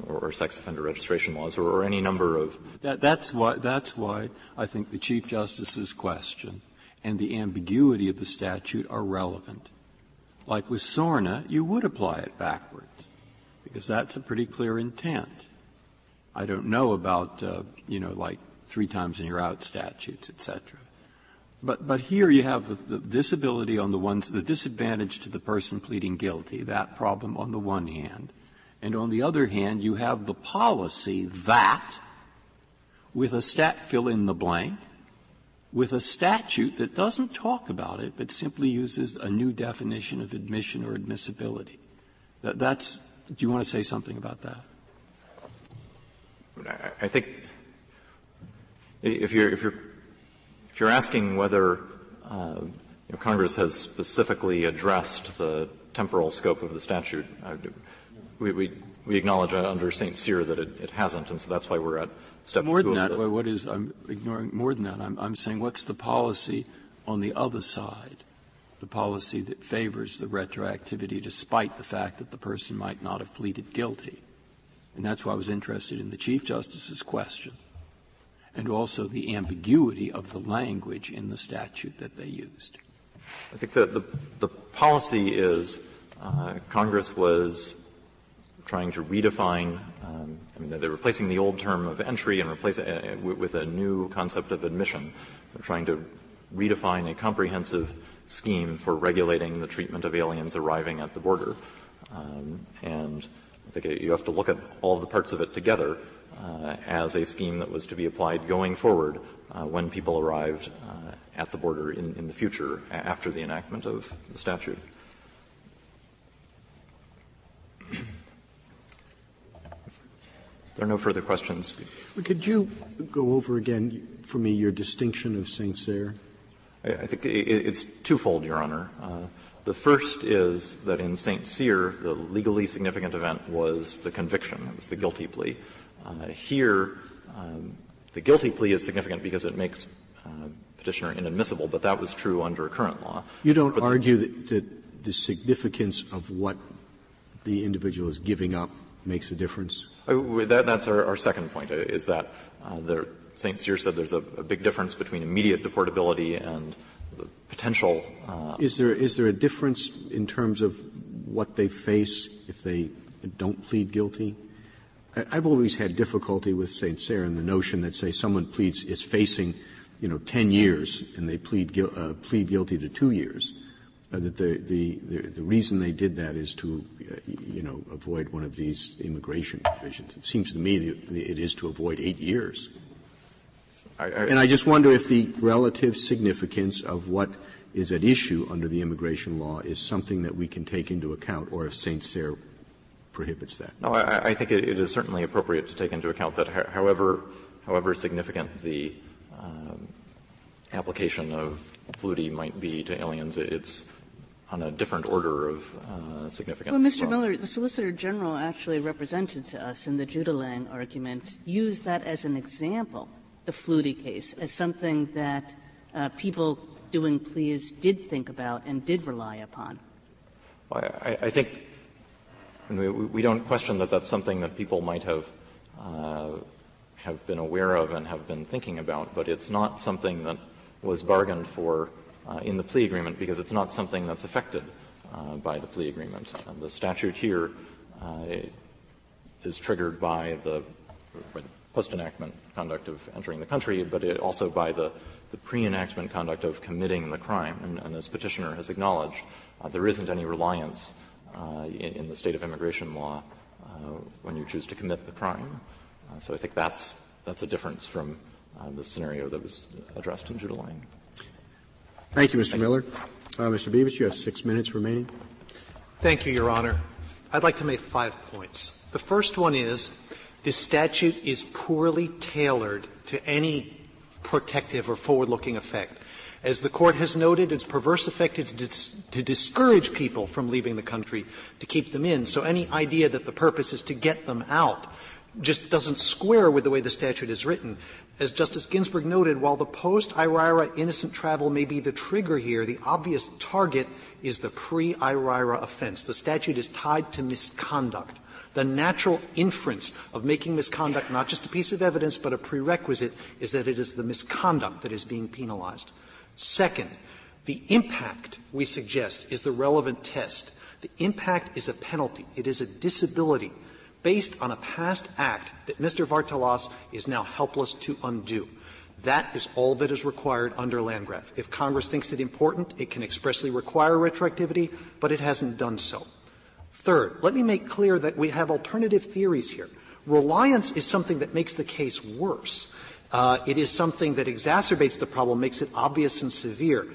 or sex offender registration laws, or any number of. That's why I think the Chief Justice's question and the ambiguity of the statute are relevant. Like with SORNA, you would apply it backwards, because that's a pretty clear intent. I don't know about, like 3 times and you're out statutes, et cetera. But here you have the disability on the disadvantage to the person pleading guilty, that problem on the one hand. And on the other hand, you have the policy that, with a fill in the blank, with a statute that doesn't talk about it, but simply uses a new definition of admission or admissibility. Do you want to say something about that? I think if you're asking whether Congress has specifically addressed the temporal scope of the statute, we acknowledge under St. Cyr that it hasn't, and so that's why we're at step 2. More than that, I'm ignoring more than that. I'm saying what's the policy on the other side, the policy that favors the retroactivity despite the fact that the person might not have pleaded guilty. And that's why I was interested in the Chief Justice's question, and also the ambiguity of the language in the statute that they used. I think that the policy is Congress was trying to redefine they're replacing the old term of entry and replacing it with a new concept of admission. They're trying to redefine a comprehensive scheme for regulating the treatment of aliens arriving at the border. And I think you have to look at all the parts of it together as a scheme that was to be applied going forward when people arrived at the border in the future after the enactment of the statute. There are no further questions. Could you go over again for me your distinction of St. Cyr? I think it's twofold, Your Honor. The first is that in St. Cyr, the legally significant event was the conviction. It was the guilty plea. Here, the guilty plea is significant because it makes petitioner inadmissible, but that was true under current law. You don't argue that the significance of what the individual is giving up makes a difference? That's our second point, is that St. Cyr said, there's a big difference between immediate deportability and the potential. Is there a difference in terms of what they face if they don't plead guilty? I've always had difficulty with St. Cyr and the notion that, say, someone is facing, 10 years and they plead guilty to 2 years. That the reason they did that is to, avoid one of these immigration provisions. It seems to me that it is to avoid 8 years. And I just wonder if the relative significance of what is at issue under the immigration law is something that we can take into account, or if St. Cyr prohibits that. No, I think it is certainly appropriate to take into account that however significant the application of polluti might be to aliens, it's on a different order of significance. Well, Mr. Miller, the Solicitor General actually represented to us in the Judelang argument used that as an example, the Flutie case, as something that people doing pleas did think about and did rely upon. Well, I think we don't question that that's something that people might have been aware of and have been thinking about, but it's not something that was bargained for in the plea agreement, because it's not something that's affected by the plea agreement. The statute here is triggered by the post-enactment conduct of entering the country, but also by the pre-enactment conduct of committing the crime. And as Petitioner has acknowledged, there isn't any reliance in the state of immigration law when you choose to commit the crime. So I think that's a difference from the scenario that was addressed in Judelang. Thank you, Mr. Miller. Mr. Beavis, you have 6 minutes remaining. Thank you, Your Honor. I'd like to make 5 points. The first one is this statute is poorly tailored to any protective or forward-looking effect. As the Court has noted, its perverse effect is to discourage people from leaving the country, to keep them in. So any idea that the purpose is to get them out just doesn't square with the way the statute is written. As Justice Ginsburg noted, while the post-IRIRA innocent travel may be the trigger here, the obvious target is the pre-IRIRA offense. The statute is tied to misconduct. The natural inference of making misconduct not just a piece of evidence but a prerequisite is that it is the misconduct that is being penalized. Second, the impact, we suggest, is the relevant test. The impact is a penalty. It is a disability based on a past act that Mr. Vartelas is now helpless to undo. That is all that is required under Landgraf. If Congress thinks it important, it can expressly require retroactivity, but it hasn't done so. Third, let me make clear that we have alternative theories here. Reliance is something that makes the case worse. It is something that exacerbates the problem, makes it obvious and severe.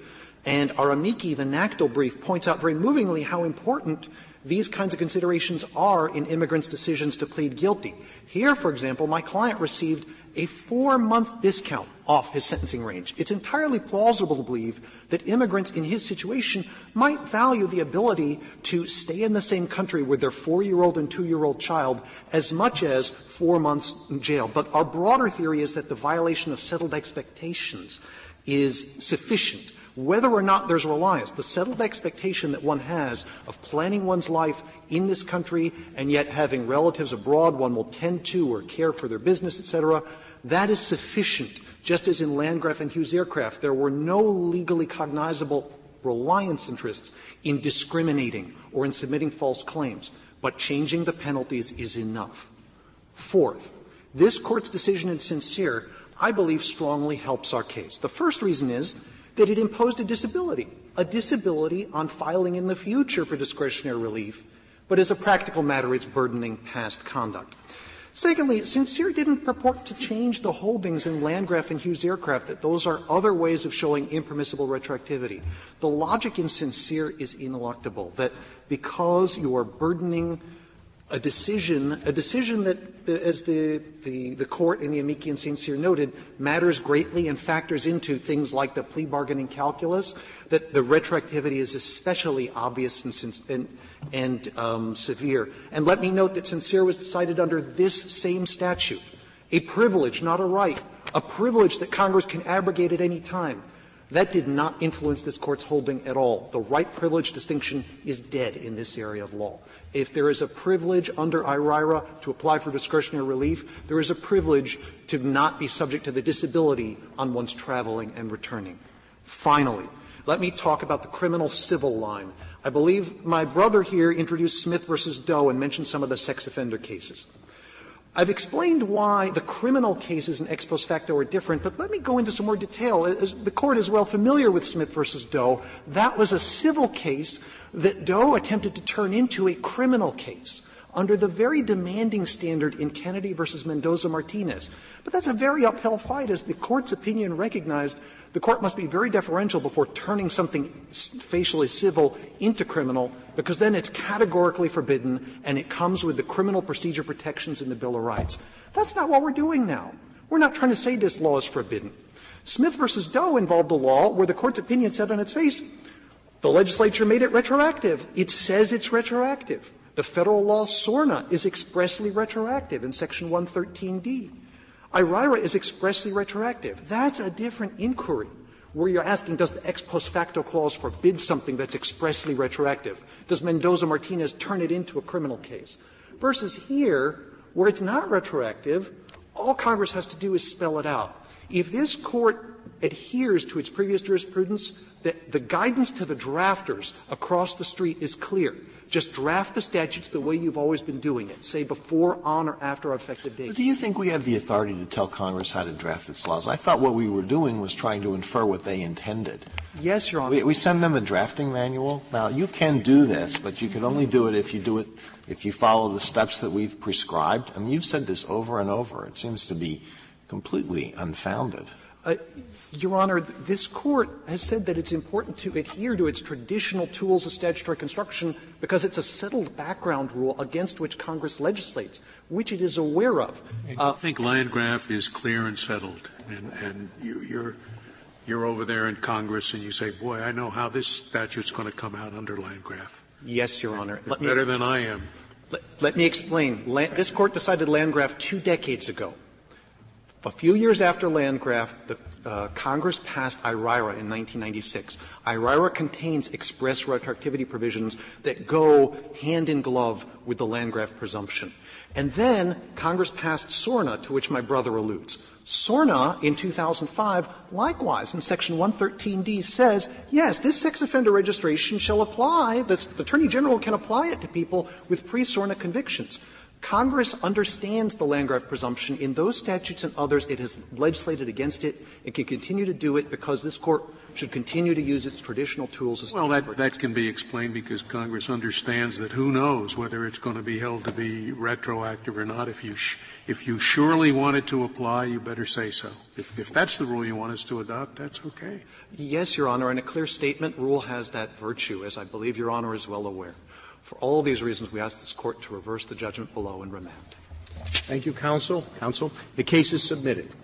And our amici, the NACDL brief, points out very movingly how important these kinds of considerations are in immigrants' decisions to plead guilty. Here, for example, my client received a 4-month discount off his sentencing range. It's entirely plausible to believe that immigrants in his situation might value the ability to stay in the same country with their 4-year-old and 2-year-old child as much as 4 months in jail. But our broader theory is that the violation of settled expectations is sufficient. Whether or not there's reliance, the settled expectation that one has of planning one's life in this country and yet having relatives abroad one will tend to or care for their business, etc., that is sufficient. Just as in Landgraf and Hughes Aircraft, there were no legally cognizable reliance interests in discriminating or in submitting false claims, but changing the penalties is enough. Fourth, this Court's decision in St. Cyr, I believe, strongly helps our case. The first reason is that it imposed a disability on filing in the future for discretionary relief, but as a practical matter, it's burdening past conduct. Secondly, St. Cyr didn't purport to change the holdings in Landgraf and Hughes Aircraft, that those are other ways of showing impermissible retroactivity. The logic in St. Cyr is ineluctable, that because you are burdening a decision that, as the Court in the amici in St. Cyr noted, matters greatly and factors into things like the plea bargaining calculus, that the retroactivity is especially obvious and severe. And let me note that St. Cyr was decided under this same statute, a privilege, not a right, a privilege that Congress can abrogate at any time. That did not influence this Court's holding at all. The right-privilege distinction is dead in this area of law. If there is a privilege under IRIRA to apply for discretionary relief, there is a privilege to not be subject to the disability on one's traveling and returning. Finally, let me talk about the criminal-civil line. I believe my brother here introduced Smith v. Doe and mentioned some of the sex offender cases. I've explained why the criminal cases in ex post facto are different, but let me go into some more detail. As the Court is well familiar with Smith v. Doe, that was a civil case that Doe attempted to turn into a criminal case under the very demanding standard in Kennedy v. Mendoza-Martinez. But that's a very uphill fight. As the Court's opinion recognized, the Court must be very deferential before turning something facially civil into criminal, because then it's categorically forbidden and it comes with the criminal procedure protections in the Bill of Rights. That's not what we're doing now. We're not trying to say this law is forbidden. Smith v. Doe involved a law where the Court's opinion said on its face, the legislature made it retroactive. It says it's retroactive. The Federal law SORNA is expressly retroactive in Section 113D. IRIRA is expressly retroactive. That's a different inquiry, where you're asking, does the ex post facto clause forbid something that's expressly retroactive? Does Mendoza-Martinez turn it into a criminal case? Versus here, where it's not retroactive, all Congress has to do is spell it out. If this Court adheres to its previous jurisprudence, the guidance to the drafters across the street is clear. Just draft the statutes the way you've always been doing it, say before, on, or after effective date. But do you think we have the authority to tell Congress how to draft its laws? I thought what we were doing was trying to infer what they intended. Yes, Your Honor. We send them a drafting manual. Now, you can do this, but you can only do it if you follow the steps that we've prescribed. I mean, you've said this over and over. It seems to be completely unfounded. Your Honor, this Court has said that it's important to adhere to its traditional tools of statutory construction because it's a settled background rule against which Congress legislates, which it is aware of. I think Landgraf is clear and settled, and you're over there in Congress and you say, boy, I know how this statute's going to come out under Landgraf. Yes, Your Honor. Better than I am. Let me explain. This Court decided Landgraf 2 decades ago. A few years after Landgraf, Congress passed IRIRA in 1996. IRIRA contains express retroactivity provisions that go hand in glove with the Landgraf presumption. And then Congress passed SORNA, to which my brother alludes. SORNA in 2005, likewise, in Section 113D says, yes, this sex offender registration shall apply, the Attorney General can apply it to people with pre-SORNA convictions. Congress understands the Landgraf presumption. In those statutes and others, it has legislated against it. It can continue to do it because this Court should continue to use its traditional tools as well, that can be explained because Congress understands that who knows whether it's going to be held to be retroactive or not. If you surely want it to apply, you better say so. If that's the rule you want us to adopt, that's okay. Yes, Your Honor, and a clear statement rule has that virtue, as I believe Your Honor is well aware. For all these reasons, we ask this Court to reverse the judgment below and remand. Thank you, counsel. Counsel, the case is submitted.